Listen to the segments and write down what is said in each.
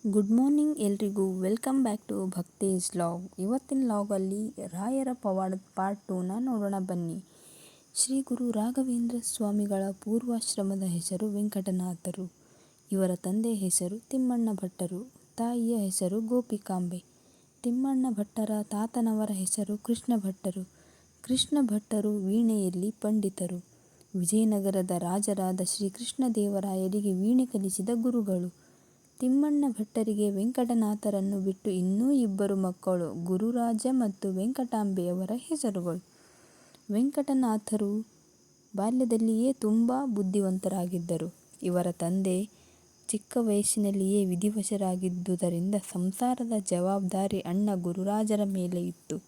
Good morning ಎಲ್ರಿಗೂ. Welcome back to Bhaktesh log. ಇವತ್ತಿನ ಲಾಗಲ್ಲಿ ರಾಯರ ಪವಾಡದ ಪಾರ್ಟ್ 2ನ ನೋಡೋಣ ಬನ್ನಿ. ಶ್ರೀ ಗುರು ರಾಘವೇಂದ್ರ ಸ್ವಾಮಿಗಳ ಪೂರ್ವಾಶ್ರಮದ ಹೆಸರು ವೆಂಕಟನಾಥರು. ಇವರ ತಂದೆಯ ಹೆಸರು ತಿಮ್ಮಣ್ಣ ಭಟ್ಟರು, ತಾಯಿಯ ಹೆಸರು ಗೋಪಿಕಾಂಬೆ. ತಿಮ್ಮಣ್ಣ ಭಟ್ಟರ ತಾತನವರ ಹೆಸರು ಕೃಷ್ಣ ಭಟ್ಟರು. ಕೃಷ್ಣ ಭಟ್ಟರು ವೀಣೆಯಲ್ಲಿ ಪಂಡಿತರು. ವಿಜಯನಗರದ ರಾಜರಾದ ಶ್ರೀಕೃಷ್ಣ ದೇವರಾಯರಿಗೆ ವೀಣೆ ಕಲಿಸಿದ ಗುರುಗಳು. ತಿಮ್ಮಣ್ಣ ಭಟ್ಟರಿಗೆ ವೆಂಕಟನಾಥರನ್ನು ಬಿಟ್ಟು ಇನ್ನೂ ಇಬ್ಬರು ಮಕ್ಕಳು ಗುರುರಾಜ ಮತ್ತು ವೆಂಕಟಾಂಬೆಯವರ ಹೆಸರುಗಳು. ವೆಂಕಟನಾಥರು ಬಾಲ್ಯದಲ್ಲಿಯೇ ತುಂಬ ಬುದ್ಧಿವಂತರಾಗಿದ್ದರು. ಇವರ ತಂದೆ ಚಿಕ್ಕ ವಯಸ್ಸಿನಲ್ಲಿಯೇ ವಿಧಿವಶರಾಗಿದ್ದುದರಿಂದ ಸಂಸಾರದ ಜವಾಬ್ದಾರಿ ಅಣ್ಣ ಗುರುರಾಜರ ಮೇಲೆ ಇತ್ತು.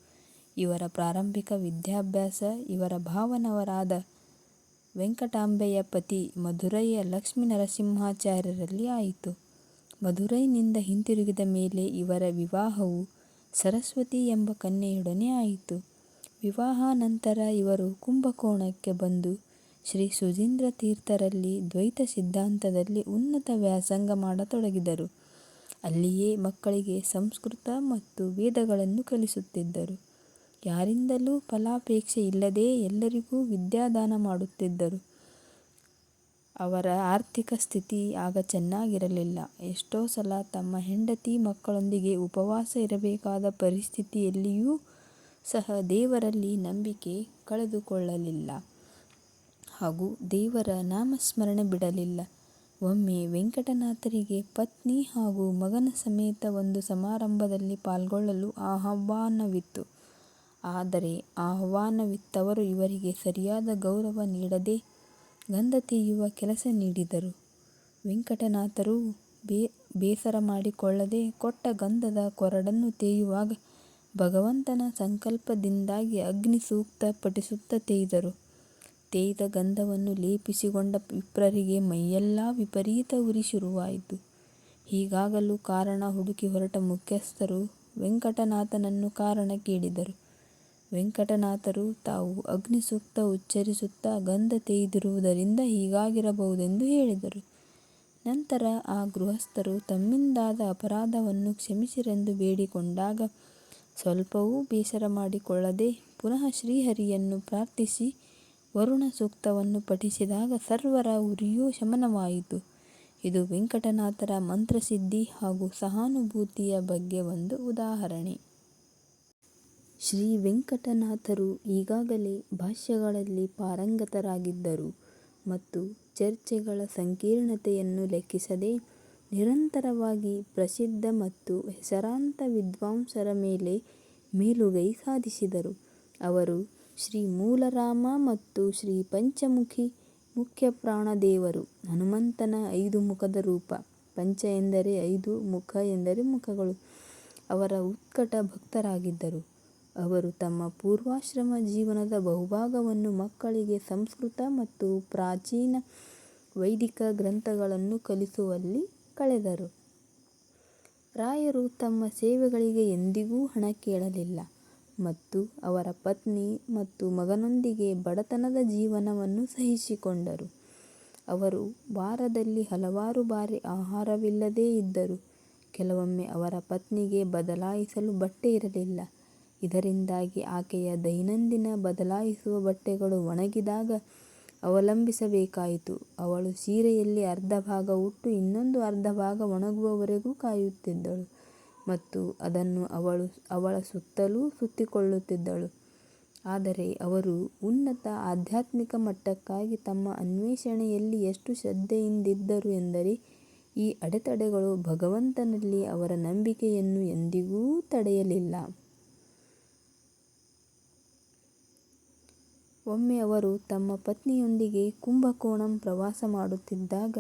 ಇವರ ಪ್ರಾರಂಭಿಕ ವಿದ್ಯಾಭ್ಯಾಸ ಇವರ ಭಾವನವರಾದ ವೆಂಕಟಾಂಬೆಯ ಪತಿ ಮಧುರೈಯ ಲಕ್ಷ್ಮೀನರಸಿಂಹಾಚಾರ್ಯರಲ್ಲಿ ಆಯಿತು. ಮಧುರೈನಿಂದ ಹಿಂತಿರುಗಿದ ಮೇಲೆ ಇವರ ವಿವಾಹವು ಸರಸ್ವತಿ ಎಂಬ ಕನ್ಯೆಯೊಡನೆ ಆಯಿತು. ವಿವಾಹಾನಂತರ ಇವರು ಕುಂಭಕೋಣಕ್ಕೆ ಬಂದು ಶ್ರೀ ಸುಧೀಂದ್ರ ತೀರ್ಥರಲ್ಲಿ ದ್ವೈತ ಸಿದ್ಧಾಂತದಲ್ಲಿ ಉನ್ನತ ವ್ಯಾಸಂಗ ಮಾಡತೊಡಗಿದರು. ಅಲ್ಲಿಯೇ ಮಕ್ಕಳಿಗೆ ಸಂಸ್ಕೃತ ಮತ್ತು ವೇದಗಳನ್ನು ಕಲಿಸುತ್ತಿದ್ದರು. ಯಾರಿಂದಲೂ ಫಲಾಪೇಕ್ಷೆ ಇಲ್ಲದೆ ಎಲ್ಲರಿಗೂ ವಿದ್ಯಾದಾನ ಮಾಡುತ್ತಿದ್ದರು. ಅವರ ಆರ್ಥಿಕ ಸ್ಥಿತಿ ಆಗ ಚೆನ್ನಾಗಿರಲಿಲ್ಲ. ಎಷ್ಟೋ ಸಲ ತಮ್ಮ ಹೆಂಡತಿ ಮಕ್ಕಳೊಂದಿಗೆ ಉಪವಾಸ ಇರಬೇಕಾದ ಪರಿಸ್ಥಿತಿಯಲ್ಲಿಯೂ ಸಹ ದೇವರಲ್ಲಿ ನಂಬಿಕೆ ಕಳೆದುಕೊಳ್ಳಲಿಲ್ಲ ಹಾಗೂ ದೇವರ ನಾಮಸ್ಮರಣೆ ಬಿಡಲಿಲ್ಲ. ಒಮ್ಮೆ ವೆಂಕಟನಾಥರಿಗೆ ಪತ್ನಿ ಹಾಗೂ ಮಗನ ಸಮೇತ ಒಂದು ಸಮಾರಂಭದಲ್ಲಿ ಪಾಲ್ಗೊಳ್ಳಲು ಆಹ್ವಾನವಿತ್ತು. ಆದರೆ ಆಹ್ವಾನವಿತ್ತವರು ಇವರಿಗೆ ಸರಿಯಾದ ಗೌರವ ನೀಡದೆ ಗಂಧ ತೇಯುವ ಕೆಲಸ ನೀಡಿದರು. ವೆಂಕಟನಾಥರು ಬೇಸರ ಮಾಡಿಕೊಳ್ಳದೆ ಕೊಟ್ಟ ಗಂಧದ ಕೊರಡನ್ನು ತೇಯುವಾಗ ಭಗವಂತನ ಸಂಕಲ್ಪದಿಂದಾಗಿ ಅಗ್ನಿ ಸೂಕ್ತ ಪಠಿಸುತ್ತಾ ತೇಯ್ದರು. ತೇಯ್ದ ಗಂಧವನ್ನು ಲೇಪಿಸಿಕೊಂಡ ವಿಪ್ರರಿಗೆ ಮೈಯೆಲ್ಲ ವಿಪರೀತ ಉರಿ ಶುರುವಾಯಿತು. ಹೀಗಾಗಲು ಕಾರಣ ಹುಡುಕಿ ಹೊರಟ ಮುಖ್ಯಸ್ಥರು ವೆಂಕಟನಾಥನನ್ನು ಕಾರಣ ಕೇಳಿದರು. ವೆಂಕಟನಾಥರು ತಾವು ಅಗ್ನಿಸೂಕ್ತ ಉಚ್ಚರಿಸುತ್ತಾ ಗಂಧ ತೇಯ್ದಿರುವುದರಿಂದ ಹೀಗಾಗಿರಬಹುದೆಂದು ಹೇಳಿದರು. ನಂತರ ಆ ಗೃಹಸ್ಥರು ತಮ್ಮಿಂದಾದ ಅಪರಾಧವನ್ನು ಕ್ಷಮಿಸಿರೆಂದು ಬೇಡಿಕೊಂಡಾಗ ಸ್ವಲ್ಪವೂ ಬೇಸರ ಮಾಡಿಕೊಳ್ಳದೆ ಪುನಃ ಶ್ರೀಹರಿಯನ್ನು ಪ್ರಾರ್ಥಿಸಿ ವರುಣ ಸೂಕ್ತವನ್ನು ಪಠಿಸಿದಾಗ ಸರ್ವರ ಉರಿಯೂ ಶಮನವಾಯಿತು. ಇದು ವೆಂಕಟನಾಥರ ಮಂತ್ರಸಿದ್ಧಿ ಹಾಗೂ ಸಹಾನುಭೂತಿಯ ಬಗ್ಗೆ ಒಂದು ಉದಾಹರಣೆ. ಶ್ರೀ ವೆಂಕಟನಾಥರು ಈಗಾಗಲೇ ಭಾಷ್ಯಗಳಲ್ಲಿ ಪಾರಂಗತರಾಗಿದ್ದರು ಮತ್ತು ಚರ್ಚೆಗಳ ಸಂಕೀರ್ಣತೆಯನ್ನು ಲೆಕ್ಕಿಸದೆ ನಿರಂತರವಾಗಿ ಪ್ರಸಿದ್ಧ ಮತ್ತು ಹೆಸರಾಂತ ವಿದ್ವಾಂಸರ ಮೇಲೆ ಮೇಲುಗೈ ಸಾಧಿಸಿದರು. ಅವರು ಶ್ರೀ ಮೂಲರಾಮ ಮತ್ತು ಶ್ರೀ ಪಂಚಮುಖಿ ಮುಖ್ಯ ಪ್ರಾಣದೇವರು, ಹನುಮಂತನ 5 ಮುಖದ ರೂಪ, ಪಂಚ ಎಂದರೆ 5, ಮುಖ ಎಂದರೆ ಮುಖಗಳು, ಅವರ ಉತ್ಕಟ ಭಕ್ತರಾಗಿದ್ದರು. ಅವರು ತಮ್ಮ ಪೂರ್ವಾಶ್ರಮ ಜೀವನದ ಬಹುಭಾಗವನ್ನು ಮಕ್ಕಳಿಗೆ ಸಂಸ್ಕೃತ ಮತ್ತು ಪ್ರಾಚೀನ ವೈದಿಕ ಗ್ರಂಥಗಳನ್ನು ಕಲಿಸುವಲ್ಲಿ ಕಳೆದರು. ರಾಯರು ತಮ್ಮ ಸೇವೆಗಳಿಗೆ ಎಂದಿಗೂ ಹಣ ಕೇಳಲಿಲ್ಲ ಮತ್ತು ಅವರ ಪತ್ನಿ ಮತ್ತು ಮಗನೊಂದಿಗೆ ಬಡತನದ ಜೀವನವನ್ನು ಸಹಿಸಿಕೊಂಡರು. ಅವರು ವಾರದಲ್ಲಿ ಹಲವಾರು ಬಾರಿ ಆಹಾರವಿಲ್ಲದೇ ಇದ್ದರು. ಕೆಲವೊಮ್ಮೆ ಅವರ ಪತ್ನಿಗೆ ಬದಲಾಯಿಸಲು ಬಟ್ಟೆ ಇರಲಿಲ್ಲ. ಇದರಿಂದಾಗಿ ಆಕೆಯ ದೈನಂದಿನ ಬದಲಾಯಿಸುವ ಬಟ್ಟೆಗಳು ಒಣಗಿದಾಗ ಅವಲಂಬಿಸಬೇಕಾಯಿತು. ಅವಳು ಸೀರೆಯಲ್ಲಿ ಅರ್ಧ ಭಾಗ ಉಟ್ಟು ಇನ್ನೊಂದು ಅರ್ಧ ಭಾಗ ಒಣಗುವವರೆಗೂ ಕಾಯುತ್ತಿದ್ದಳು ಮತ್ತು ಅದನ್ನು ಅವಳ ಸುತ್ತಲೂ ಸುತ್ತಿಕೊಳ್ಳುತ್ತಿದ್ದಳು. ಆದರೆ ಅವರು ಉನ್ನತ ಆಧ್ಯಾತ್ಮಿಕ ಮಟ್ಟಕ್ಕಾಗಿ ತಮ್ಮ ಅನ್ವೇಷಣೆಯಲ್ಲಿ ಎಷ್ಟು ಶ್ರದ್ಧೆಯಿಂದಿದ್ದರು ಎಂದರೆ ಈ ಅಡೆತಡೆಗಳು ಭಗವಂತನಲ್ಲಿ ಅವರ ನಂಬಿಕೆಯನ್ನು ಎಂದಿಗೂ ತಡೆಯಲಿಲ್ಲ. ಒಮ್ಮೆ ಅವರು ತಮ್ಮ ಪತ್ನಿಯೊಂದಿಗೆ ಕುಂಭಕೋಣಂ ಪ್ರವಾಸ ಮಾಡುತ್ತಿದ್ದಾಗ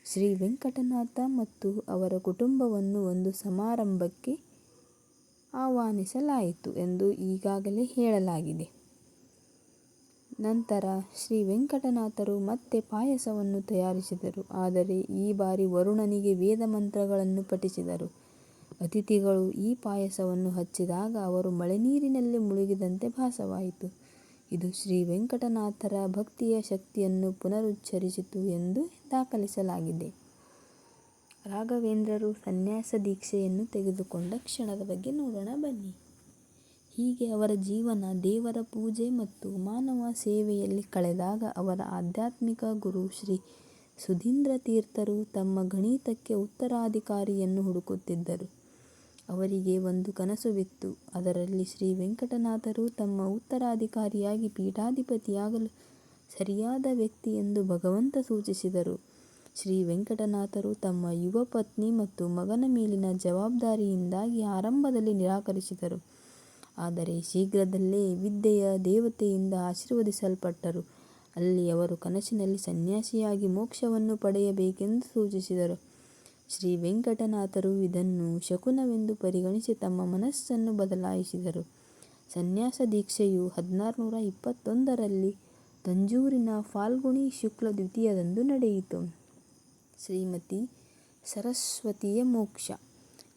ಶ್ರೀ ವೆಂಕಟನಾಥ ಮತ್ತು ಅವರ ಕುಟುಂಬವನ್ನು ಒಂದು ಸಮಾರಂಭಕ್ಕೆ ಆಹ್ವಾನಿಸಲಾಯಿತು ಎಂದು ಈಗಾಗಲೇ ಹೇಳಲಾಗಿದೆ. ನಂತರ ಶ್ರೀ ವೆಂಕಟನಾಥರು ಮತ್ತೆ ಪಾಯಸವನ್ನು ತಯಾರಿಸಿದರು. ಆದರೆ ಈ ಬಾರಿ ವರುಣನಿಗೆ ವೇದ ಮಂತ್ರಗಳನ್ನು ಪಠಿಸಿದರು. ಅತಿಥಿಗಳು ಈ ಪಾಯಸವನ್ನು ಹಚ್ಚಿದಾಗ ಅವರು ಮಳೆನೀರಿನಲ್ಲಿ ಮುಳುಗಿದಂತೆ ಭಾಸವಾಯಿತು. ಇದು ಶ್ರೀ ವೆಂಕಟನಾಥರ ಭಕ್ತಿಯ ಶಕ್ತಿಯನ್ನು ಪುನರುಚ್ಚರಿಸಿತು ಎಂದು ದಾಖಲಿಸಲಾಗಿದೆ. ರಾಘವೇಂದ್ರರು ಸನ್ಯಾಸ ದೀಕ್ಷೆಯನ್ನು ತೆಗೆದುಕೊಂಡ ಕ್ಷಣದ ಬಗ್ಗೆ ನೋಡೋಣ ಬನ್ನಿ. ಹೀಗೆ ಅವರ ಜೀವನ ದೇವರ ಪೂಜೆ ಮತ್ತು ಮಾನವ ಸೇವೆಯಲ್ಲಿ ಕಳೆದಾಗ ಅವರ ಆಧ್ಯಾತ್ಮಿಕ ಗುರು ಶ್ರೀ ಸುಧೀಂದ್ರ ತೀರ್ಥರು ತಮ್ಮ ಗಣಿತಕ್ಕೆ ಉತ್ತರಾಧಿಕಾರಿಯನ್ನು ಹುಡುಕುತ್ತಿದ್ದರು. ಅವರಿಗೆ ಒಂದು ಕನಸು ಬಿತ್ತು. ಅದರಲ್ಲಿ ಶ್ರೀ ವೆಂಕಟನಾಥರು ತಮ್ಮ ಉತ್ತರಾಧಿಕಾರಿಯಾಗಿ ಪೀಠಾಧಿಪತಿಯಾಗಲು ಸರಿಯಾದ ವ್ಯಕ್ತಿ ಎಂದು ಭಗವಂತ ಸೂಚಿಸಿದರು. ಶ್ರೀ ವೆಂಕಟನಾಥರು ತಮ್ಮ ಯುವ ಪತ್ನಿ ಮತ್ತು ಮಗನ ಮೇಲಿನ ಜವಾಬ್ದಾರಿಯಿಂದಾಗಿ ಆರಂಭದಲ್ಲಿ ನಿರಾಕರಿಸಿದರು. ಆದರೆ ಶೀಘ್ರದಲ್ಲೇ ವಿದ್ಯೆಯ ದೇವತೆಯಿಂದ ಆಶೀರ್ವದಿಸಲ್ಪಟ್ಟರು. ಅಲ್ಲಿ ಅವರು ಕನಸಿನಲ್ಲಿ ಸನ್ಯಾಸಿಯಾಗಿ ಮೋಕ್ಷವನ್ನು ಪಡೆಯಬೇಕೆಂದು ಸೂಚಿಸಿದರು. ಶ್ರೀ ವೆಂಕಟನಾಥರು ಇದನ್ನು ಶಕುನವೆಂದು ಪರಿಗಣಿಸಿ ತಮ್ಮ ಮನಸ್ಸನ್ನು ಬದಲಾಯಿಸಿದರು. ಸನ್ಯಾಸ ದೀಕ್ಷೆಯು 1621ರಲ್ಲಿ ತಂಜೂರಿನ ಫಾಲ್ಗುಣಿ ಶುಕ್ಲ ದ್ವಿತೀಯದಂದು ನಡೆಯಿತು. ಶ್ರೀಮತಿ ಸರಸ್ವತಿಯ ಮೋಕ್ಷ.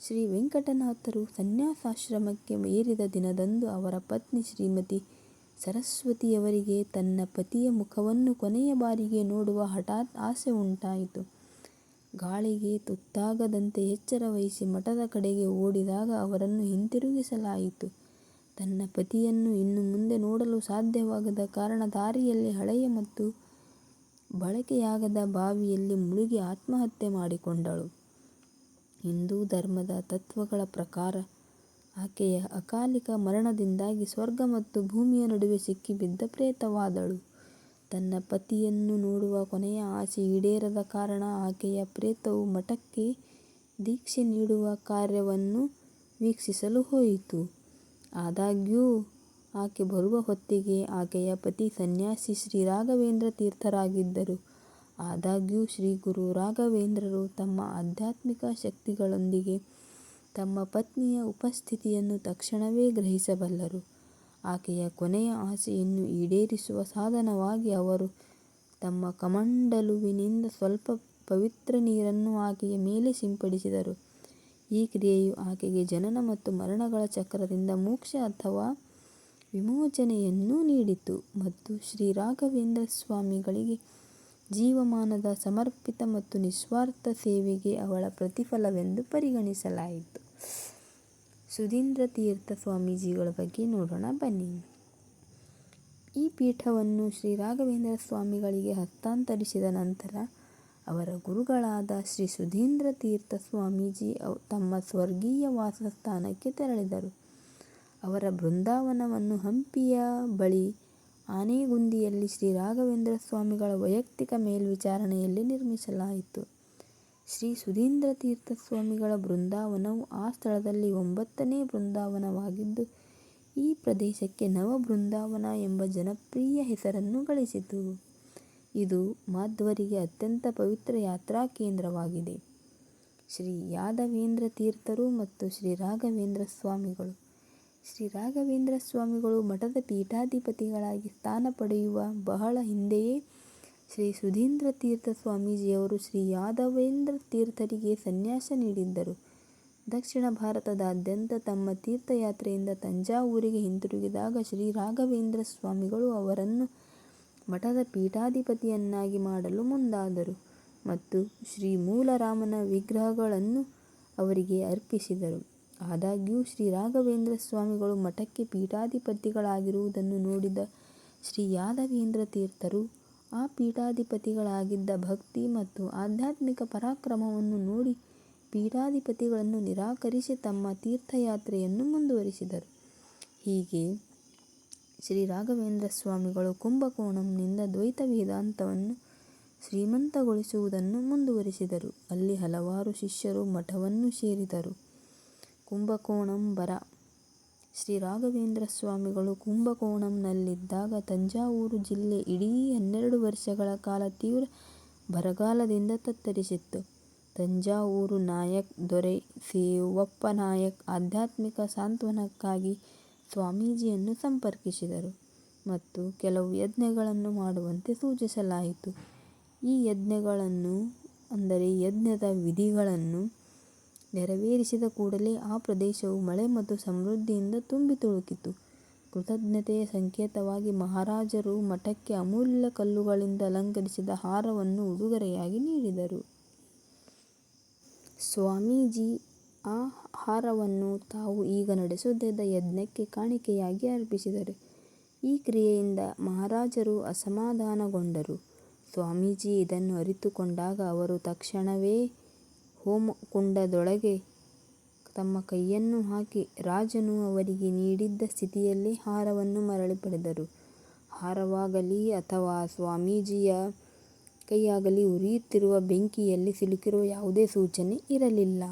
ಶ್ರೀ ವೆಂಕಟನಾಥರು ಸನ್ಯಾಸಾಶ್ರಮಕ್ಕೆ ಏರಿದ ದಿನದಂದು ಅವರ ಪತ್ನಿ ಶ್ರೀಮತಿ ಸರಸ್ವತಿಯವರಿಗೆ ತನ್ನ ಪತಿಯ ಮುಖವನ್ನು ಕೊನೆಯ ಬಾರಿಗೆ ನೋಡುವ ಹಠಾತ್ ಆಸೆ ಉಂಟಾಯಿತು. ಗಾಳಿಗೆ ತುತ್ತಾಗದಂತೆ ಎಚ್ಚರ ವಹಿಸಿ ಮಠದ ಕಡೆಗೆ ಓಡಿದಾಗ ಅವರನ್ನು ಹಿಂತಿರುಗಿಸಲಾಯಿತು. ತನ್ನ ಪತಿಯನ್ನು ಇನ್ನು ಮುಂದೆ ನೋಡಲು ಸಾಧ್ಯವಾಗದ ಕಾರಣ ದಾರಿಯಲ್ಲಿ ಹಳೆಯ ಮತ್ತು ಬಳಕೆಯಾಗದ ಬಾವಿಯಲ್ಲಿ ಮುಳುಗಿ ಆತ್ಮಹತ್ಯೆ ಮಾಡಿಕೊಂಡಳು. ಹಿಂದೂ ಧರ್ಮದ ತತ್ವಗಳ ಪ್ರಕಾರ ಆಕೆಯ ಅಕಾಲಿಕ ಮರಣದಿಂದಾಗಿ ಸ್ವರ್ಗ ಮತ್ತು ಭೂಮಿಯ ನಡುವೆ ಸಿಕ್ಕಿಬಿದ್ದ ಪ್ರೇತವಾದಳು. ತನ್ನ ಪತಿಯನ್ನು ನೋಡುವ ಕೊನೆಯ ಆಸೆ ಈಡೇರದ ಕಾರಣ ಆಕೆಯ ಪ್ರೇತವು ಮಠಕ್ಕೆ ದೀಕ್ಷೆ ನೀಡುವ ಕಾರ್ಯವನ್ನು ವೀಕ್ಷಿಸಲು ಹೋಯಿತು. ಆದಾಗ್ಯೂ ಆಕೆ ಬರುವ ಹೊತ್ತಿಗೆ ಆಕೆಯ ಪತಿ ಸನ್ಯಾಸಿ ಶ್ರೀ ರಾಘವೇಂದ್ರ ತೀರ್ಥರಾಗಿದ್ದರು. ಆದಾಗ್ಯೂ ಶ್ರೀ ಗುರು ರಾಘವೇಂದ್ರರು ತಮ್ಮ ಆಧ್ಯಾತ್ಮಿಕ ಶಕ್ತಿಗಳೊಂದಿಗೆ ತಮ್ಮ ಪತ್ನಿಯ ಉಪಸ್ಥಿತಿಯನ್ನು ತಕ್ಷಣವೇ ಗ್ರಹಿಸಬಲ್ಲರು. ಆಕೆಯ ಕೊನೆಯ ಆಸೆಯನ್ನು ಈಡೇರಿಸುವ ಸಾಧನವಾಗಿ ಅವರು ತಮ್ಮ ಕಮಂಡಲುವಿನಿಂದ ಸ್ವಲ್ಪ ಪವಿತ್ರ ನೀರನ್ನು ಆಕೆಯ ಮೇಲೆ ಸಿಂಪಡಿಸಿದರು. ಈ ಕ್ರಿಯೆಯು ಆಕೆಗೆ ಜನನ ಮತ್ತು ಮರಣಗಳ ಚಕ್ರದಿಂದ ಮೋಕ್ಷ ಅಥವಾ ವಿಮೋಚನೆಯನ್ನು ನೀಡಿತು ಮತ್ತು ಶ್ರೀ ರಾಘವೇಂದ್ರ ಸ್ವಾಮಿಗಳಿಗೆ ಜೀವಮಾನದ ಸಮರ್ಪಿತ ಮತ್ತು ನಿಸ್ವಾರ್ಥ ಸೇವೆಗೆ ಅವಳ ಪ್ರತಿಫಲವೆಂದು ಪರಿಗಣಿಸಲಾಯಿತು. ಸುಧೀಂದ್ರ ತೀರ್ಥ ಸ್ವಾಮೀಜಿಗಳ ಬಗ್ಗೆ ನೋಡೋಣ ಬನ್ನಿ. ಈ ಪೀಠವನ್ನು ಶ್ರೀ ರಾಘವೇಂದ್ರ ಸ್ವಾಮಿಗಳಿಗೆ ಹಸ್ತಾಂತರಿಸಿದ ನಂತರ ಅವರ ಗುರುಗಳಾದ ಶ್ರೀ ಸುಧೀಂದ್ರ ತೀರ್ಥ ಸ್ವಾಮೀಜಿ ತಮ್ಮ ಸ್ವರ್ಗೀಯ ವಾಸಸ್ಥಾನಕ್ಕೆ ತೆರಳಿದರು. ಅವರ ಬೃಂದಾವನವನ್ನು ಹಂಪಿಯ ಬಳಿ ಆನೆಗುಂದಿಯಲ್ಲಿ ಶ್ರೀ ರಾಘವೇಂದ್ರ ಸ್ವಾಮಿಗಳ ವೈಯಕ್ತಿಕ ಮೇಲ್ವಿಚಾರಣೆಯಲ್ಲಿ ನಿರ್ಮಿಸಲಾಯಿತು. ಶ್ರೀ ಸುಧೀಂದ್ರ ತೀರ್ಥ ಸ್ವಾಮಿಗಳ ಬೃಂದಾವನವು ಆ ಸ್ಥಳದಲ್ಲಿ 9ನೇ ಬೃಂದಾವನವಾಗಿದ್ದು, ಈ ಪ್ರದೇಶಕ್ಕೆ ನವ ಬೃಂದಾವನ ಎಂಬ ಜನಪ್ರಿಯ ಹೆಸರನ್ನು ಗಳಿಸಿತು. ಇದು ಮಾಧ್ವರಿಗೆ ಅತ್ಯಂತ ಪವಿತ್ರ ಯಾತ್ರಾ ಕೇಂದ್ರವಾಗಿದೆ. ಶ್ರೀ ಯಾದವೇಂದ್ರ ತೀರ್ಥರು ಮತ್ತು ಶ್ರೀ ರಾಘವೇಂದ್ರ ಸ್ವಾಮಿಗಳು. ಶ್ರೀ ರಾಘವೇಂದ್ರ ಸ್ವಾಮಿಗಳು ಮಠದ ಪೀಠಾಧಿಪತಿಗಳಾಗಿ ಸ್ಥಾನ ಪಡೆಯುವ ಬಹಳ ಹಿಂದೆಯೇ ಶ್ರೀ ಸುಧೀಂದ್ರ ತೀರ್ಥ ಸ್ವಾಮೀಜಿಯವರು ಶ್ರೀ ಯಾದವೇಂದ್ರ ತೀರ್ಥರಿಗೆ ಸನ್ಯಾಸ ನೀಡಿದ್ದರು. ದಕ್ಷಿಣ ಭಾರತದಾದ್ಯಂತ ತಮ್ಮ ತೀರ್ಥಯಾತ್ರೆಯಿಂದ ತಂಜಾವೂರಿಗೆ ಹಿಂತಿರುಗಿದಾಗ ಶ್ರೀ ರಾಘವೇಂದ್ರ ಸ್ವಾಮಿಗಳು ಅವರನ್ನು ಮಠದ ಪೀಠಾಧಿಪತಿಯನ್ನಾಗಿ ಮಾಡಲು ಮುಂದಾದರು ಮತ್ತು ಶ್ರೀ ಮೂಲರಾಮನ ವಿಗ್ರಹಗಳನ್ನು ಅವರಿಗೆ ಅರ್ಪಿಸಿದರು. ಆದಾಗ್ಯೂ ಶ್ರೀ ರಾಘವೇಂದ್ರ ಸ್ವಾಮಿಗಳು ಮಠಕ್ಕೆ ಪೀಠಾಧಿಪತಿಗಳಾಗಿರುವುದನ್ನು ನೋಡಿದ ಶ್ರೀ ಯಾದವೇಂದ್ರ ತೀರ್ಥರು ಆ ಪೀಠಾಧಿಪತಿಗಳಾಗಿದ್ದ ಭಕ್ತಿ ಮತ್ತು ಆಧ್ಯಾತ್ಮಿಕ ಪರಾಕ್ರಮವನ್ನು ನೋಡಿ ಪೀಠಾಧಿಪತಿಗಳನ್ನು ನಿರಾಕರಿಸಿ ತಮ್ಮ ತೀರ್ಥಯಾತ್ರೆಯನ್ನು ಮುಂದುವರಿಸಿದರು. ಹೀಗೆ ಶ್ರೀ ರಾಘವೇಂದ್ರ ಸ್ವಾಮಿಗಳು ಕುಂಭಕೋಣಂನಿಂದ ದ್ವೈತ ವೇದಾಂತವನ್ನು ಶ್ರೀಮಂತಗೊಳಿಸುವುದನ್ನು ಮುಂದುವರಿಸಿದರು. ಅಲ್ಲಿ ಹಲವಾರು ಶಿಷ್ಯರು ಮಠವನ್ನು ಸೇರಿದರು. ಕುಂಭಕೋಣಂ ಬರ. ಶ್ರೀ ರಾಘವೇಂದ್ರ ಸ್ವಾಮಿಗಳು ಕುಂಭಕೋಣಂನಲ್ಲಿದ್ದಾಗ ತಂಜಾವೂರು ಜಿಲ್ಲೆ ಇಡೀ 12 ವರ್ಷಗಳ ಕಾಲ ತೀವ್ರ ಬರಗಾಲದಿಂದ ತತ್ತರಿಸಿತ್ತು. ತಂಜಾವೂರು ನಾಯಕ್ ದೊರೆ ಸೇವಪ್ಪ ನಾಯಕ್ ಆಧ್ಯಾತ್ಮಿಕ ಸಾಂತ್ವನಕ್ಕಾಗಿ ಸ್ವಾಮೀಜಿಯನ್ನು ಸಂಪರ್ಕಿಸಿದರು ಮತ್ತು ಕೆಲವು ಯಜ್ಞಗಳನ್ನು ಮಾಡುವಂತೆ ಸೂಚಿಸಲಾಯಿತು. ಈ ಯಜ್ಞಗಳನ್ನು ಅಂದರೆ ಯಜ್ಞದ ವಿಧಿಗಳನ್ನು ನೆರವೇರಿಸಿದ ಕೂಡಲೇ ಆ ಪ್ರದೇಶವು ಮಳೆ ಮತ್ತು ಸಮೃದ್ಧಿಯಿಂದ ತುಂಬಿ ತುಳುಕಿತು. ಕೃತಜ್ಞತೆಯ ಸಂಕೇತವಾಗಿ ಮಹಾರಾಜರು ಮಠಕ್ಕೆ ಅಮೂಲ್ಯ ಕಲ್ಲುಗಳಿಂದ ಅಲಂಕರಿಸಿದ ಹಾರವನ್ನು ಉಡುಗೊರೆಯಾಗಿ ನೀಡಿದರು. ಸ್ವಾಮೀಜಿ ಆ ಹಾರವನ್ನು ತಾವು ಈಗ ನಡೆಸುತ್ತಿದ್ದ ಯಜ್ಞಕ್ಕೆ ಕಾಣಿಕೆಯಾಗಿ ಅರ್ಪಿಸಿದರು. ಈ ಕ್ರಿಯೆಯಿಂದ ಮಹಾರಾಜರು ಅಸಮಾಧಾನಗೊಂಡರು. ಸ್ವಾಮೀಜಿ ಇದನ್ನು ಅರಿತುಕೊಂಡಾಗ ಅವರು ತಕ್ಷಣವೇ ಹೋಮಕುಂಡದೊಳಗೆ ತಮ್ಮ ಕೈಯನ್ನು ಹಾಕಿ ರಾಜನು ಅವರಿಗೆ ನೀಡಿದ್ದ ಸ್ಥಿತಿಯಲ್ಲೇ ಹಾರವನ್ನು ಮರಳಿ ಪಡೆದರು. ಹಾರವಾಗಲಿ ಅಥವಾ ಸ್ವಾಮೀಜಿಯ ಕೈಯಾಗಲಿ ಉರಿಯುತ್ತಿರುವ ಬೆಂಕಿಯಲ್ಲಿ ಸಿಲುಕಿರುವ ಯಾವುದೇ ಸೂಚನೆ ಇರಲಿಲ್ಲ.